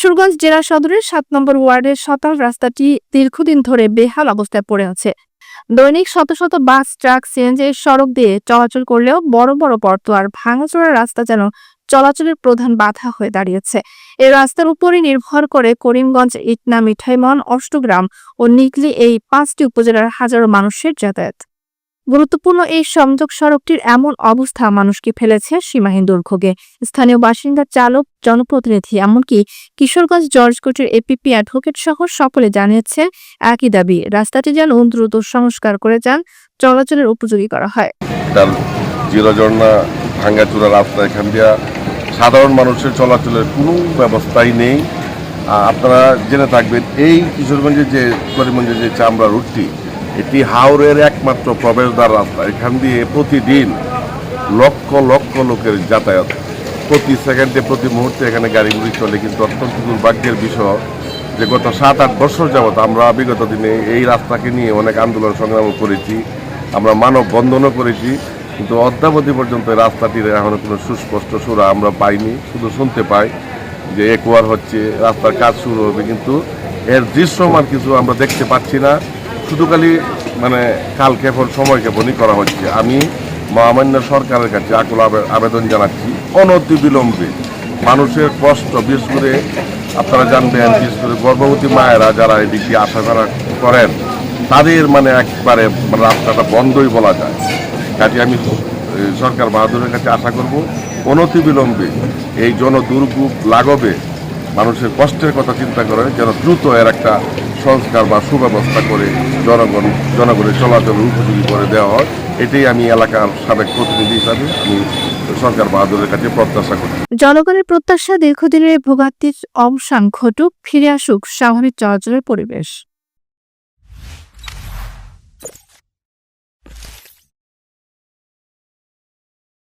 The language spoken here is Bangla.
কিশোরগঞ্জ জেলা সদরের ৭ নম্বর ওয়ার্ডের সতাল রাস্তাটি দীর্ঘদিন ধরে বেহাল অবস্থায় পড়ে আছে। দৈনিক শত শত বাস, ট্রাক, সিএনজি সড়ক দিয়ে চলাচল করলেও বড় বড় গর্ত আর ভাঙাচোরা রাস্তা যেন চলাচলের প্রধান বাধা হয়ে দাঁড়িয়েছে। এই রাস্তার উপরই নির্ভর করে করিমগঞ্জ, ইটনা, মিঠাইমন, অষ্টগ্রাম ও নিকলি এই ৫টি উপজেলার হাজারো মানুষের যাতায়াত। গুরুত্বপূর্ণ এই সংযোগ সড়কটির এমন অবস্থা মানুষকে ফেলেছে সীমাহীন দুর্ভোগে। স্থানীয় বাসিন্দা, চালক, জনপ্রতিনিধি এমনকি কিশোরগঞ্জ জর্জকোটের এপিপি অ্যাডভোকেট সহ সকলে জানিয়েছে একই দাবি, রাস্তাটি যেন দ্রুত সংস্কার করে চলাচলের উপযোগী করা হয়। জিরোজর্না ভাঙ্গাচুরা রাস্তা, এখান দিয়ে সাধারণ মানুষের চলাচলের কোনো ব্যবস্থাই নেই। আপনারা জেনে থাকবেন, এই কিশোরগঞ্জের যে করিমগঞ্জের যে চামড়া রুটটি, এটি হাওরের একমাত্র প্রবেশদ্বার রাস্তা। এখান দিয়ে প্রতিদিন লক্ষ লক্ষ লোকের যাতায়াত, প্রতি সেকেন্ডে প্রতি মুহূর্তে এখানে গাড়ি গুড়ি চলে। কিন্তু অত্যন্ত দুর্ভাগ্যের বিষয় যে গত ৭-৮ বছর যাবৎ আমরা বিগত দিনে এই রাস্তাকে নিয়ে অনেক আন্দোলন সংগ্রামও করেছি, আমরা মানববন্ধনও করেছি, কিন্তু অদ্যাবধি পর্যন্ত রাস্তাটির এখনো কোনো সুস্পষ্ট সুরা আমরা পাইনি। শুধু শুনতে পাই যে একোয়ার হচ্ছে, রাস্তার কাজ শুরু হবে, কিন্তু এর দৃশ্যমান কিছু আমরা দেখতে পাচ্ছি না। শুধু খালি কাল ক্ষেপণ, সময় ক্ষেপণই করা হচ্ছে। আমি মহামান্য সরকারের কাছে আকুল আবেদন জানাচ্ছি, অনতিবিলম্বে মানুষের কষ্ট, বিশেষ করে আপনারা জানবেন, বিশেষ করে গর্ভবতী মায়েরা যারা এদিকে আসা করেন, তাদের একবারে রাস্তাটা বন্ধই বলা যায়। কাজে আমি সরকার বাহাদুরের কাছে আশা করব, অনতিবিলম্বে এই জনদুর্ভোগ লাঘবে মানুষের কষ্টের কথা চিন্তা করে যেন দ্রুত এর একটা সংস্কার বা সুব্যবস্থা করে জনগণের চলাচলের উপযোগী করে দেওয়া হয়। এটাই আমি এলাকার সাবেক প্রতিনিধি হিসাবে আমি সরকার বাহাদুরের কাছে প্রত্যাশা করি। জনগণের প্রত্যাশা, দীর্ঘদিনের ভোগান্তির অবসান ঘটুক, ফিরে আসুক স্বাভাবিক চলাচলের পরিবেশ।